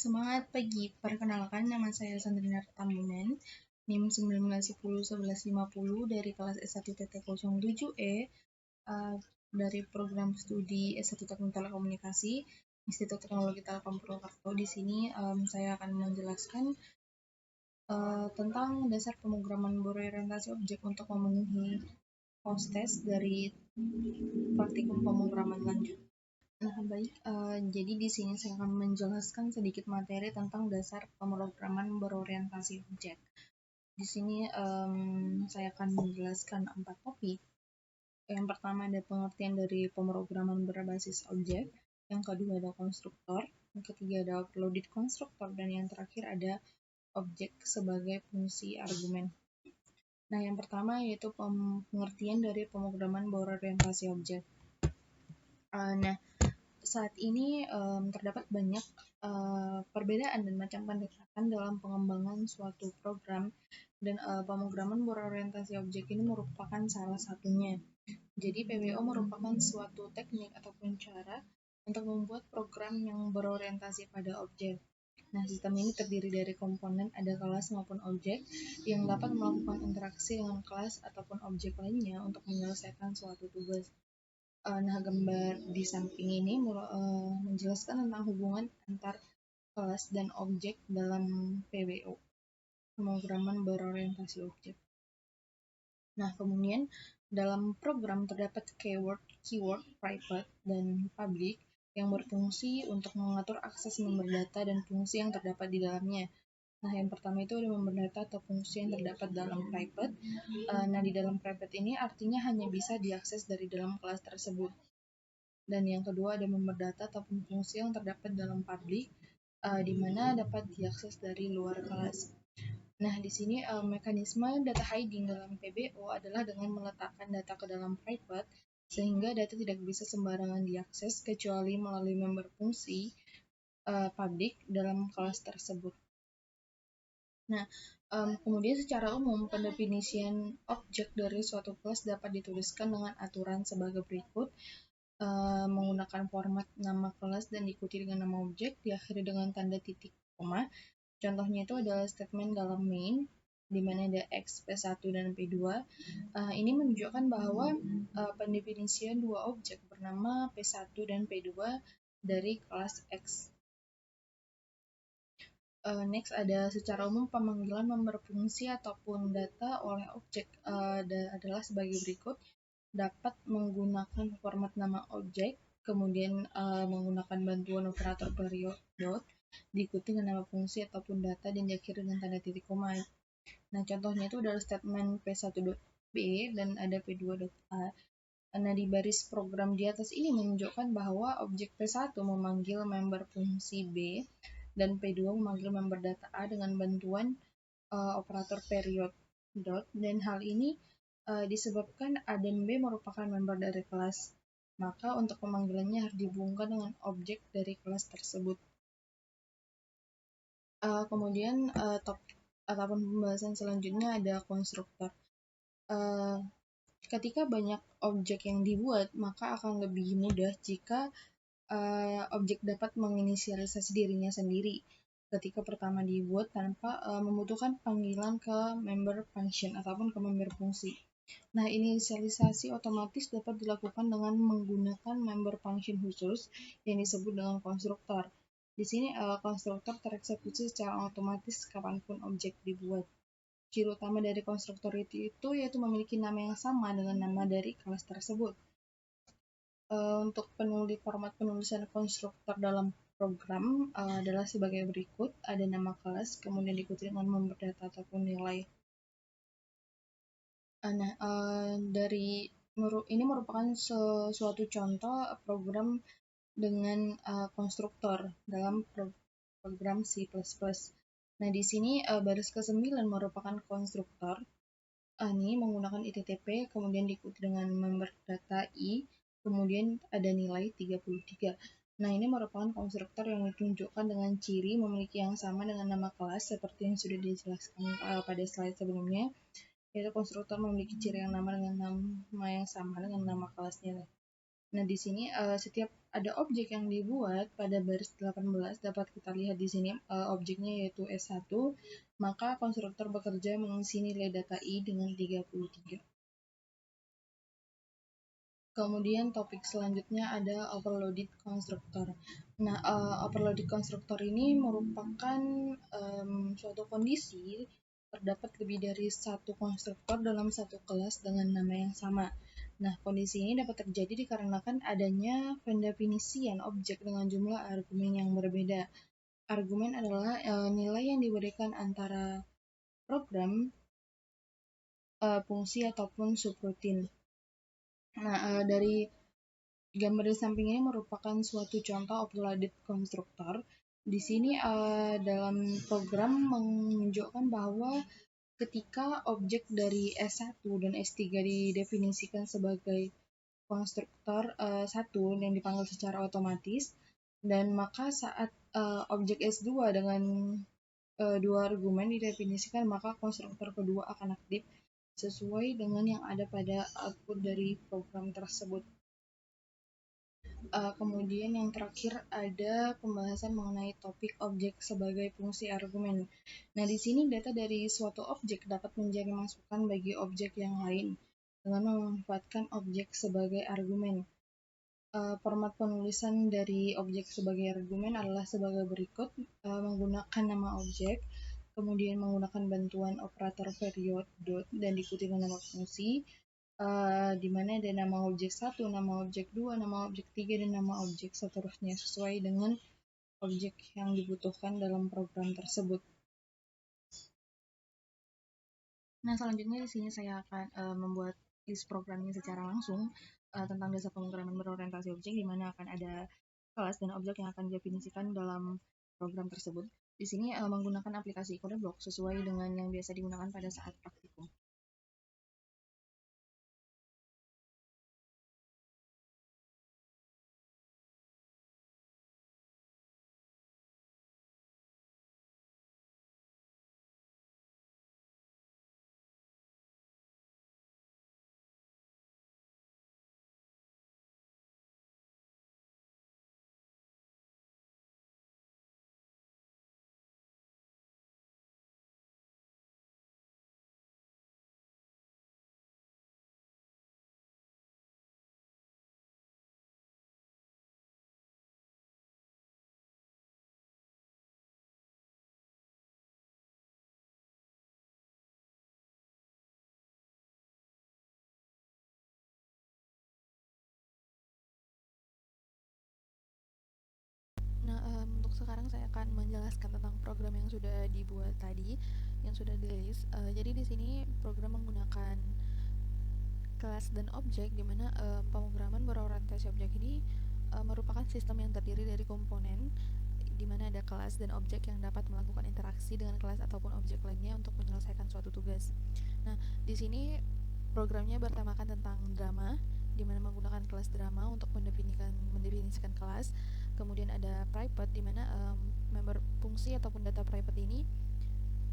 Semangat pagi, perkenalkan nama saya Sandrina Tambunan, NIM 19101150 dari kelas S1 TT07E dari program studi S1 Teknik Telekomunikasi, Institut Teknologi Telkom Purwokerto. Di sini saya akan menjelaskan tentang dasar pemrograman berorientasi objek untuk memenuhi post-test dari praktikum pemrograman lanjut. Nah, baik. Jadi di sini saya akan menjelaskan sedikit materi tentang dasar pemrograman berorientasi objek. Di sini saya akan menjelaskan 4 topik. Yang pertama ada pengertian dari pemrograman berbasis objek. Yang kedua ada konstruktor. Yang ketiga ada uploaded konstruktor. Dan yang terakhir ada objek sebagai fungsi argumen. Nah, yang pertama yaitu pengertian dari pemrograman berorientasi objek. Nah, saat ini terdapat banyak perbedaan dan macam pendekatan dalam pengembangan suatu program dan pemrograman berorientasi objek ini merupakan salah satunya. Jadi PBO merupakan suatu teknik ataupun cara untuk membuat program yang berorientasi pada objek. Nah, sistem ini terdiri dari komponen ada kelas maupun objek yang dapat melakukan interaksi dengan kelas ataupun objek lainnya untuk menyelesaikan suatu tugas. Nah, gambar di samping ini menjelaskan tentang hubungan antar kelas dan objek dalam PBO, pemrograman berorientasi objek. Nah, kemudian dalam program terdapat keyword, private, dan public yang berfungsi untuk mengatur akses member data dan fungsi yang terdapat di dalamnya. Nah, yang pertama itu ada member data atau fungsi yang terdapat dalam private. Nah, di dalam private ini artinya hanya bisa diakses dari dalam kelas tersebut. Dan yang kedua ada member data ataupun fungsi yang terdapat dalam public, di mana dapat diakses dari luar kelas. Nah, di sini mekanisme data hiding dalam PBO adalah dengan meletakkan data ke dalam private, sehingga data tidak bisa sembarangan diakses kecuali melalui member fungsi public dalam kelas tersebut. Nah, kemudian secara umum pendefinisian objek dari suatu kelas dapat dituliskan dengan aturan sebagai berikut. Menggunakan format nama kelas dan diikuti dengan nama objek, diakhiri dengan tanda titik koma. Contohnya itu adalah statement dalam main, di mana ada X, P1, dan P2. Ini menunjukkan bahwa pendefinisian dua objek bernama P1 dan P2 dari kelas X. Next ada secara umum pemanggilan member fungsi ataupun data oleh objek adalah sebagai berikut. Dapat menggunakan format nama objek, kemudian menggunakan bantuan operator period, diikuti dengan nama fungsi ataupun data dan diakhiri dengan tanda titik koma. Nah, contohnya itu adalah statement P1.b dan ada P2.a. Nah, di baris program di atas ini menunjukkan bahwa objek P1 memanggil member fungsi B dan P2 memanggil member data A dengan bantuan operator period dot, dan hal ini disebabkan A dan B merupakan member dari kelas. Maka untuk pemanggilannya harus dihubungkan dengan objek dari kelas tersebut. Kemudian topik ataupun pembahasan selanjutnya ada konstruktor. Ketika banyak objek yang dibuat, maka akan lebih mudah jika objek dapat menginisialisasi dirinya sendiri ketika pertama dibuat tanpa membutuhkan panggilan ke member function ataupun ke member fungsi. Nah, inisialisasi otomatis dapat dilakukan dengan menggunakan member function khusus yang disebut dengan konstruktor. Di sini konstruktor tereksekusi secara otomatis kapanpun objek dibuat. Ciri utama dari konstruktor itu yaitu memiliki nama yang sama dengan nama dari kelas tersebut. Untuk format penulisan konstruktor dalam program adalah sebagai berikut. Ada nama kelas, kemudian diikuti dengan member data ataupun nilai. Nah, ini merupakan suatu contoh program dengan konstruktor dalam program C++. Nah, di sini baris ke-9 merupakan konstruktor. Ini menggunakan ITTP, kemudian diikuti dengan member data I, kemudian ada nilai 33. Nah, ini merupakan konstruktor yang ditunjukkan dengan ciri memiliki yang sama dengan nama kelas seperti yang sudah dijelaskan pada slide sebelumnya, yaitu konstruktor memiliki ciri yang sama dengan nama kelasnya. Nah, di sini setiap ada objek yang dibuat pada baris 18 dapat kita lihat di sini objeknya yaitu S1, maka konstruktor bekerja mengisi nilai data I dengan 33. Kemudian topik selanjutnya ada overloaded constructor. Nah, overloaded constructor ini merupakan suatu kondisi terdapat lebih dari satu konstruktor dalam satu kelas dengan nama yang sama. Nah, kondisi ini dapat terjadi dikarenakan adanya pendefinisian objek dengan jumlah argumen yang berbeda. Argumen adalah nilai yang diberikan antara program, fungsi, ataupun subrutin. Nah, dari gambar di samping ini merupakan suatu contoh overloaded constructor. Di sini dalam program menunjukkan bahwa ketika objek dari S1 dan S3 didefinisikan sebagai konstruktor 1 yang dipanggil secara otomatis, dan maka saat objek S2 dengan dua argumen didefinisikan, maka konstruktor kedua akan aktif sesuai dengan yang ada pada output dari program tersebut. Kemudian yang terakhir ada pembahasan mengenai topik objek sebagai fungsi argumen. Nah, di sini data dari suatu objek dapat menjadi masukan bagi objek yang lain dengan memanfaatkan objek sebagai argumen. Format penulisan dari objek sebagai argumen adalah sebagai berikut: menggunakan nama objek, kemudian menggunakan bantuan operator period dot dan diikuti dengan nama fungsi, di mana ada nama objek 1, nama objek 2, nama objek 3, dan nama objek seterusnya sesuai dengan objek yang dibutuhkan dalam program tersebut. Nah, selanjutnya di sini saya akan membuat list programming secara langsung tentang dasar pemrograman berorientasi objek, di mana akan ada kelas dan objek yang akan didefinisikan dalam program tersebut. Di sini menggunakan aplikasi CodeBlock sesuai dengan yang biasa digunakan pada saat praktikum. Nah, untuk sekarang saya akan menjelaskan tentang program yang sudah dibuat tadi, yang sudah dirilis. Jadi di sini program menggunakan kelas dan objek, di mana pemrograman berorientasi objek ini merupakan sistem yang terdiri dari komponen, di mana ada kelas dan objek yang dapat melakukan interaksi dengan kelas ataupun objek lainnya untuk menyelesaikan suatu tugas. Nah, di sini programnya bertemakan tentang drama, di mana menggunakan kelas drama untuk mendefinisikan kelas. Kemudian ada private, di mana member fungsi ataupun data private ini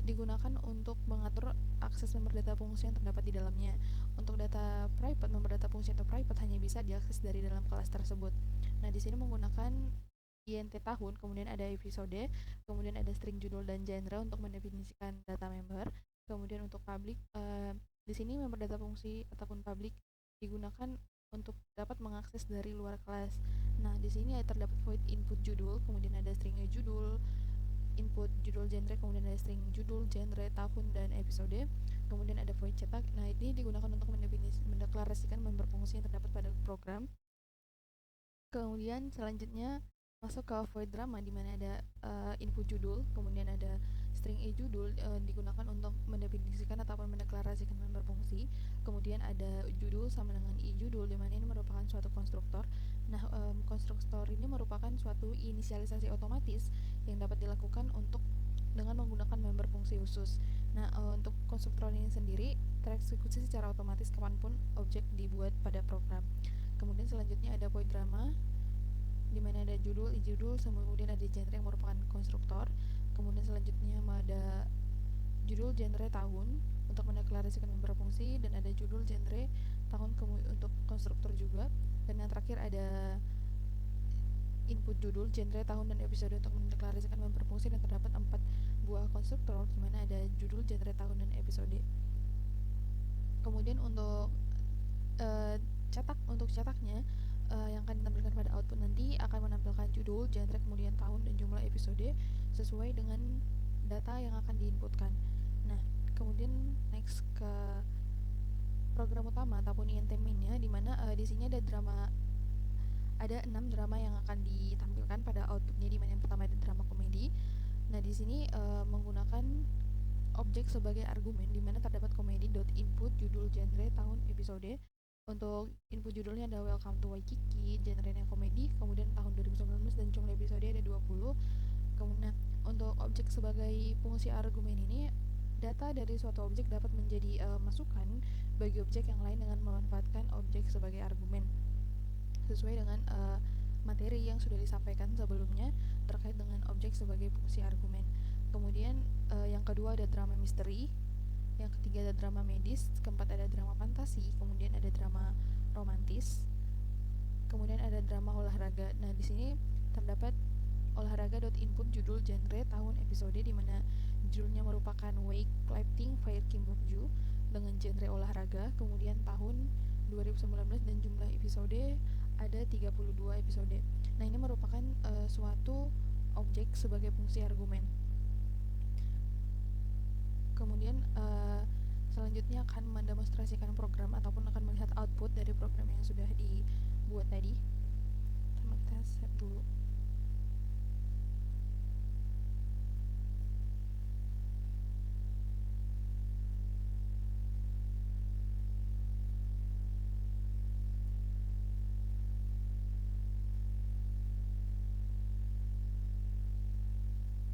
digunakan untuk mengatur akses member data fungsi yang terdapat di dalamnya. Untuk data private, member data fungsi atau private hanya bisa diakses dari dalam kelas tersebut. Nah, di sini menggunakan INT tahun, kemudian ada episode, kemudian ada string judul dan genre untuk mendefinisikan data member. Kemudian untuk public, di sini member data fungsi ataupun public digunakan untuk dapat mengakses dari luar kelas. Nah, di sini terdapat void input judul, kemudian ada string judul, input judul genre, kemudian ada string judul, genre, tahun, dan episode. Kemudian ada void cetak. Nah, ini digunakan untuk mendeklarasikan member fungsi yang terdapat pada program. Kemudian selanjutnya masuk ke void drama, di mana ada input judul, kemudian ada string judul digunakan untuk mendefinisikan ataupun mendeklarasikan member fungsi. Kemudian ada judul sama dengan judul, di mana ini merupakan suatu konstruktor. Nah, konstruktor ini merupakan suatu inisialisasi otomatis yang dapat dilakukan untuk dengan menggunakan member fungsi khusus. Nah, untuk konstruktor ini sendiri tereksekusi secara otomatis kapanpun objek dibuat pada program. Kemudian selanjutnya ada void drama, di mana ada judul, kemudian ada genre yang merupakan konstruktor. Kemudian selanjutnya ada judul, genre, tahun untuk mendeklarasikan member fungsi, dan ada judul, genre, tahun untuk konstruktor juga. Dan yang terakhir ada input judul, genre, tahun, dan episode untuk mendeklarasikan member fungsi, dan terdapat 4 buah konstruktor di mana ada judul, genre, tahun, dan episode. Kemudian untuk cetaknya yang akan ditampilkan pada output nanti akan menampilkan judul, genre, kemudian tahun, dan jumlah episode sesuai dengan data yang akan diinputkan. Nah, kemudian next ke program utama ataupun INT main-nya, di mana di sini ada 6 drama yang akan ditampilkan pada outputnya, di mana yang pertama ada drama komedi. Nah, di sini menggunakan objek sebagai argumen, di mana terdapat komedi dot input judul, genre, tahun, episode. Untuk input judulnya ada Welcome to Waikiki, genre-nya komedi, kemudian tahun 2019, dan jumlah episode ada 20. Kemudian untuk objek sebagai fungsi argumen ini, data dari suatu objek dapat menjadi masukan bagi objek yang lain dengan memanfaatkan objek sebagai argumen sesuai dengan materi yang sudah disampaikan sebelumnya terkait dengan objek sebagai fungsi argumen. Kemudian yang kedua ada drama misteri, yang ketiga ada drama medis, keempat ada drama fantasi, kemudian ada drama romantis, kemudian ada drama olahraga. Nah, di sini terdapat olahraga.input judul, genre, tahun, episode, di mana judulnya merupakan weightlifting Fire Kimbokju dengan genre olahraga, kemudian tahun 2019, dan jumlah episode ada 32 episode. Nah, ini merupakan suatu objek sebagai fungsi argumen. Kemudian selanjutnya akan mendemonstrasikan program ataupun akan melihat output dari program yang sudah dibuat tadi. Kita save dulu.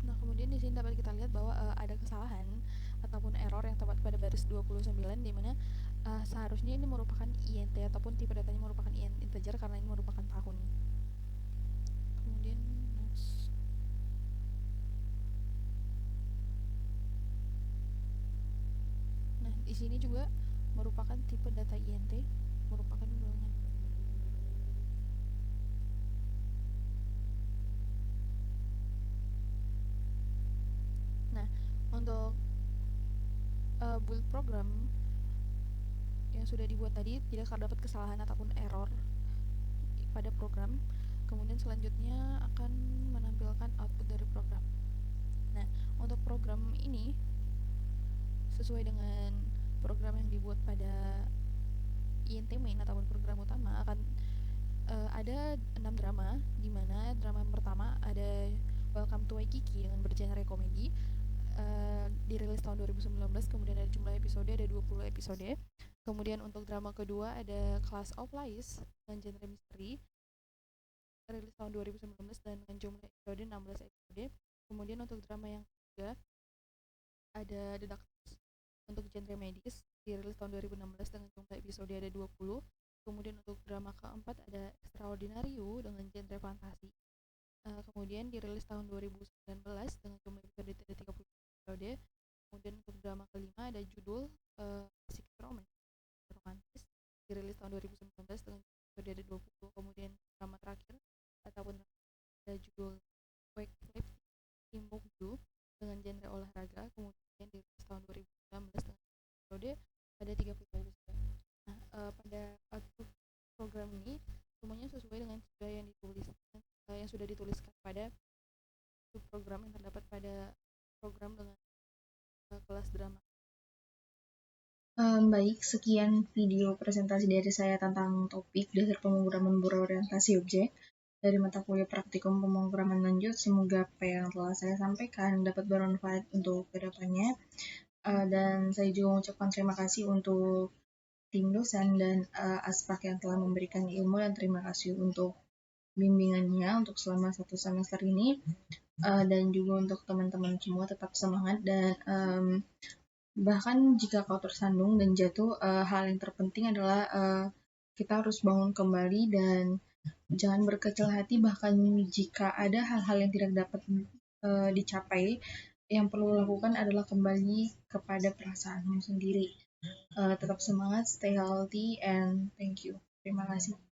Nah, kemudian di sini dapat kita lihat bahwa ada kesalahan ataupun error yang terdapat pada baris 29, di mana seharusnya ini merupakan INT ataupun tipe datanya merupakan INT integer karena ini merupakan tahun. Kemudian next. Nah, di sini juga merupakan tipe data INT, merupakan ulangan. Nah, untuk build program yang sudah dibuat tadi tidak terdapat kesalahan ataupun error pada program. Kemudian selanjutnya akan menampilkan output dari program. Nah, untuk program ini sesuai dengan program yang dibuat pada INT main ataupun program utama, akan ada 6 drama, di mana drama yang pertama ada Welcome to Waikiki dengan bergenre komedi, dirilis tahun 2019, kemudian ada jumlah episode ada 20 episode. Kemudian untuk drama kedua ada Class of Lies dengan genre misteri, rilis tahun 2019 dan dengan jumlah episode 16 episode. Kemudian untuk drama yang ketiga ada The Doctors untuk genre medis, dirilis tahun 2016 dengan jumlah episode ada 20. Kemudian untuk drama keempat ada Extraordinario dengan genre fantasi. Kemudian dirilis tahun 2019 dengan jumlah episode ada 30 episode. Kemudian untuk drama kelima ada judul Secret Romantis, dirilis tahun 2019 dengan episode ada 20. Kemudian drama terakhir ataupun ada judul Wake Flip Timbuktu dengan genre olahraga, kemudian dirilis tahun 2019 dengan episode ada 30 episode. Nah, pada output program ini semuanya sesuai dengan yang dituliskan, yang sudah dituliskan pada program yang terdapat pada program dengan kelas drama. Baik, sekian video presentasi dari saya tentang topik dasar pemrograman berorientasi objek dari mata kuliah praktikum pemrograman lanjut. Semoga apa yang telah saya sampaikan dapat bermanfaat untuk kedepannya. Dan saya juga mengucapkan terima kasih untuk tim dosen dan Aspak yang telah memberikan ilmu, dan terima kasih untuk bimbingannya untuk selama 1 semester ini. Dan juga untuk teman-teman semua tetap semangat, dan bahkan jika kau tersandung dan jatuh, hal yang terpenting adalah kita harus bangun kembali dan jangan berkecil hati. Bahkan jika ada hal-hal yang tidak dapat dicapai, yang perlu lakukan adalah kembali kepada perasaanmu sendiri. Tetap semangat, stay healthy, and thank you. Terima kasih.